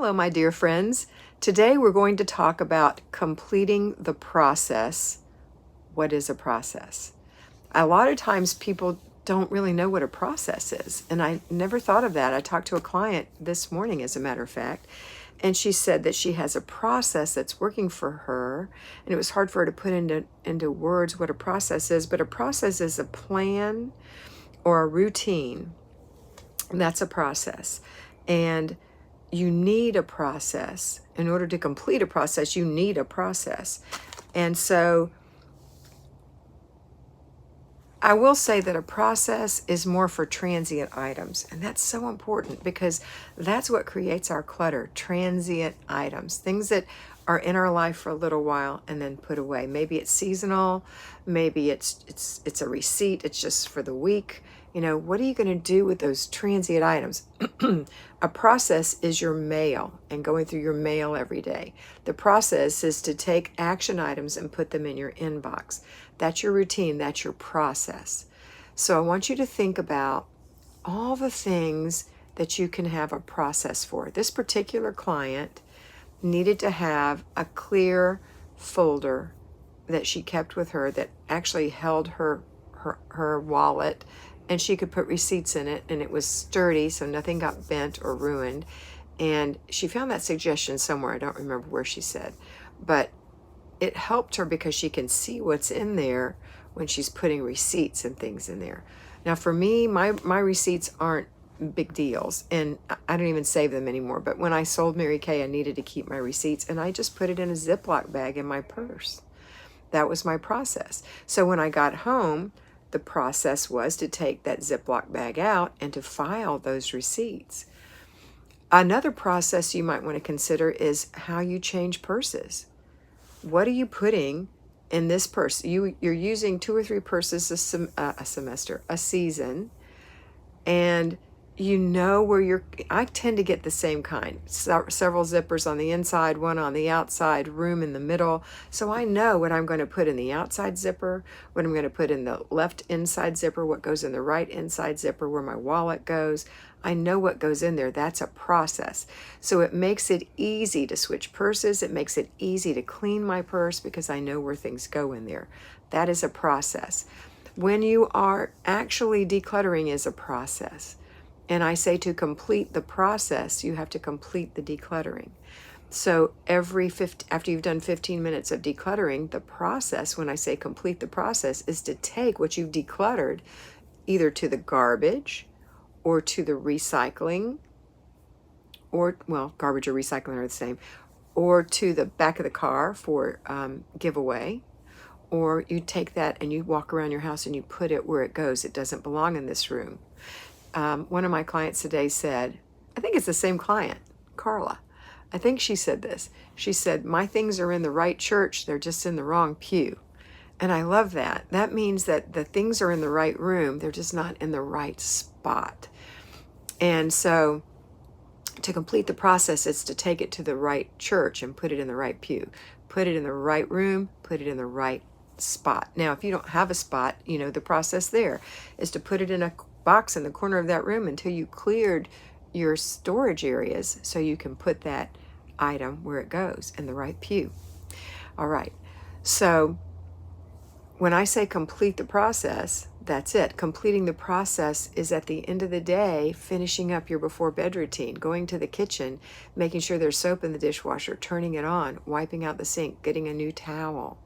Hello, my dear friends. Today we're going to talk about completing the process. What is a process? A lot of times people don't really know what a process is, and I never thought of that. I talked to a client this morning, as a matter of fact, and she said that she has a process that's working for her, and it was hard for her to put into words what a process is, but a process is a plan or a routine. And that's a process. And you need a process. In order to complete a process, you need a process. And so I will say that a process is more for transient items. And that's so important because that's what creates our clutter, transient items, things that are in our life for a little while and then put away. Maybe it's seasonal, maybe it's a receipt, it's just for the week. You know, what are you going to do with those transient items? A process is your mail and going through your mail every day. The process is to take action items and put them in your inbox. That's your routine, that's your process. So I want you to think about all the things that you can have a process for. This particular client needed to have a clear folder that she kept with her that actually held her wallet, and she could put receipts in it, and it was sturdy so nothing got bent or ruined. And she found that suggestion somewhere, I don't remember where she said, but it helped her because she can see what's in there when she's putting receipts and things in there. Now for me, my receipts aren't big deals, and I don't even save them anymore, but when I sold Mary Kay, I needed to keep my receipts, and I just put it in a Ziploc bag in my purse. That was my process. So when I got home, the process was to take that Ziploc bag out and to file those receipts. Another process you might want to consider is how you change purses. What are you putting in this purse? You're using 2 or 3 purses a semester, a season, and you know where I tend to get the same kind, several zippers on the inside, one on the outside, room in the middle. So I know what I'm going to put in the outside zipper, what I'm going to put in the left inside zipper, what goes in the right inside zipper, where my wallet goes. I know what goes in there. That's a process. So it makes it easy to switch purses. It makes it easy to clean my purse because I know where things go in there. That is a process. When you are actually decluttering is a process. And I say to complete the process, you have to complete the decluttering. So after you've done 15 minutes of decluttering, the process, when I say complete the process, is to take what you've decluttered either to the garbage or to the recycling, or, well, garbage or recycling are the same, or to the back of the car for giveaway. Or you take that and you walk around your house and you put it where it goes. It doesn't belong in this room. One of my clients today said, I think it's the same client, Carla. I think she said this. She said, my things are in the right church, they're just in the wrong pew. And I love that. That means that the things are in the right room, they're just not in the right spot. And so to complete the process is to take it to the right church and put it in the right pew. Put it in the right room, put it in the right spot. Now, if you don't have a spot, you know, the process there is to put it in a box in the corner of that room until you cleared your storage areas so you can put that item where it goes, in the right pew. All right. So when I say complete the process, that's it. Completing the process is at the end of the day, finishing up your before bed routine, going to the kitchen, making sure there's soap in the dishwasher, turning it on, wiping out the sink, getting a new towel,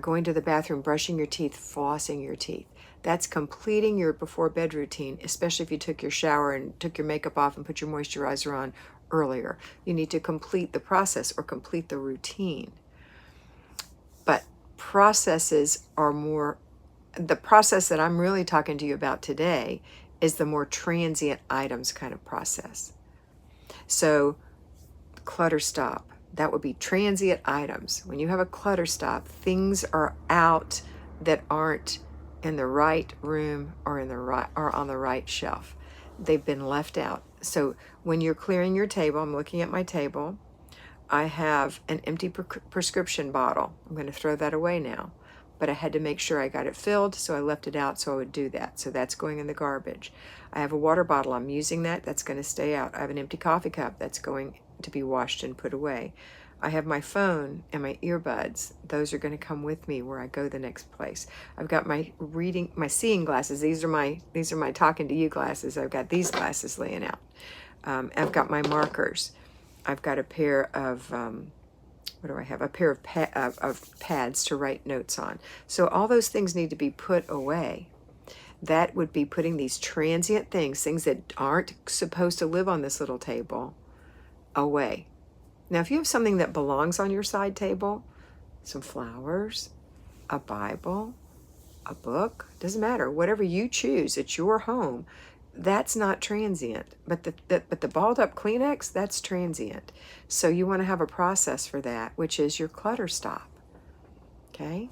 going to the bathroom, brushing your teeth, flossing your teeth. That's completing your before bed routine, especially if you took your shower and took your makeup off and put your moisturizer on earlier. You need to complete the process or complete the routine. But processes are more, the process that I'm really talking to you about today is the more transient items kind of process. So Clutter Stop, that would be transient items. When you have a Clutter Stop, things are out that aren't in the right room or on the right shelf. They've been left out. So when you're clearing your table, I'm looking at my table, I have an empty prescription bottle. I'm going to throw that away now. but I had to make sure I got it filled, so I left it out so I would do that. So that's going in the garbage. I have a water bottle. I'm using that. That's going to stay out. I have an empty coffee cup. That's going to be washed and put away. I have my phone and my earbuds. Those are going to come with me where I go the next place. I've got my seeing glasses. These are my talking to you glasses. I've got these glasses laying out. I've got my markers. I've got a pair of what do I have? A pair of pads to write notes on. So all those things need to be put away. That would be putting these transient things that aren't supposed to live on this little table, away. Now, if you have something that belongs on your side table, some flowers, a Bible, a book, doesn't matter, whatever you choose, it's your home, that's not transient. But the balled up Kleenex, that's transient. So you want to have a process for that, which is your Clutter Stop. Okay?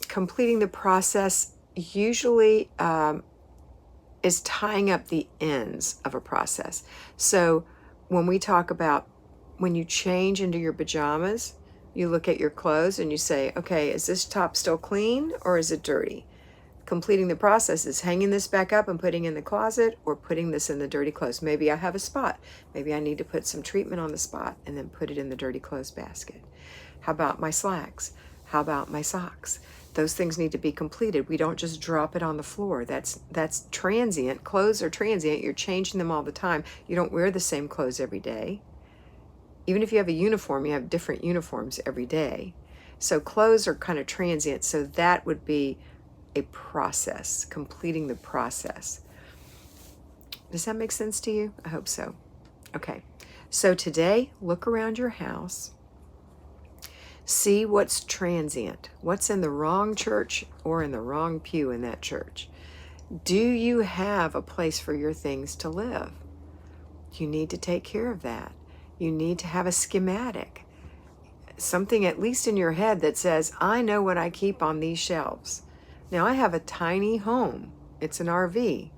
Completing the process usually is tying up the ends of a process. So when we talk about when you change into your pajamas, you look at your clothes and you say, okay, is this top still clean or is it dirty? Completing the process is hanging this back up and putting in the closet, or putting this in the dirty clothes. Maybe I have a spot. Maybe I need to put some treatment on the spot and then put it in the dirty clothes basket. How about my slacks? How about my socks? Those things need to be completed. We don't just drop it on the floor. That's transient. Clothes are transient. You're changing them all the time. You don't wear the same clothes every day. Even if you have a uniform, you have different uniforms every day. So clothes are kind of transient. So that would be a process, completing the process. Does that make sense to you? I hope so. Okay. So today, look around your house. See what's transient, what's in the wrong church or in the wrong pew in that church. Do you have a place for your things to live? You need to take care of that. You need to have a schematic, something at least in your head that says, I know what I keep on these shelves. Now, I have a tiny home. It's an RV.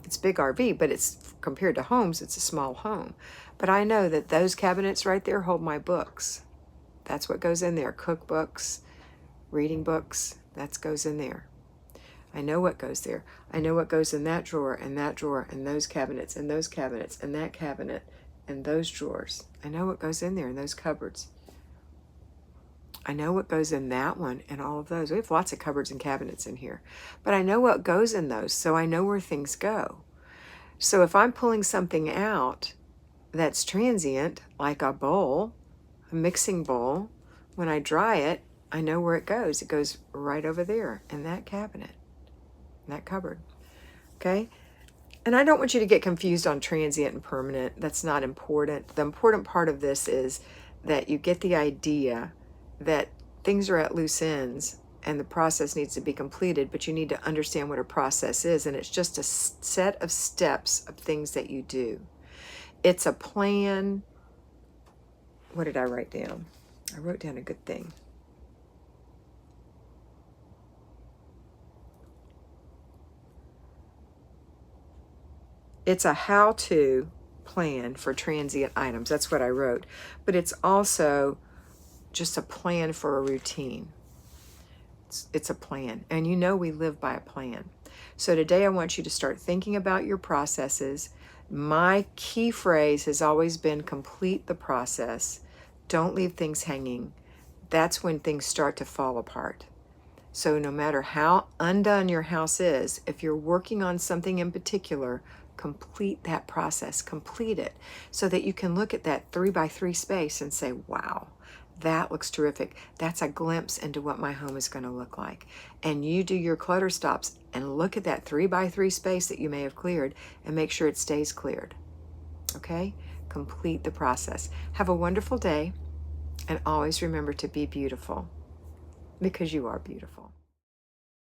It's a big RV, but it's compared to homes, it's a small home. But I know that those cabinets right there hold my books. That's what goes in there. Cookbooks, reading books, that goes in there. I know what goes there. I know what goes in that drawer and that drawer and those cabinets and those cabinets and that cabinet and those drawers. I know what goes in there in those cupboards. I know what goes in that one and all of those. We have lots of cupboards and cabinets in here. But I know what goes in those, so I know where things go. So if I'm pulling something out that's transient, like a bowl, a mixing bowl, when I dry it, I know where it goes. It goes right over there in that cabinet, in that cupboard. Okay? And I don't want you to get confused on transient and permanent. That's not important. The important part of this is that you get the idea that things are at loose ends and the process needs to be completed, but you need to understand what a process is, and it's just a set of steps of things that you do. It's a plan. What did I write down? I wrote down a good thing. It's a how-to plan for transient items. That's what I wrote. But it's also just a plan for a routine. It's a plan. And you know we live by a plan. So today I want you to start thinking about your processes. My key phrase has always been complete the process. Don't leave things hanging. That's when things start to fall apart. So no matter how undone your house is, if you're working on something in particular, complete that process, complete it, so that you can look at that 3x3 space and say, wow, that looks terrific. That's a glimpse into what my home is going to look like. And you do your clutter stops and look at that 3x3 space that you may have cleared and make sure it stays cleared. Okay? Complete the process. Have a wonderful day, and always remember to be beautiful, because you are beautiful.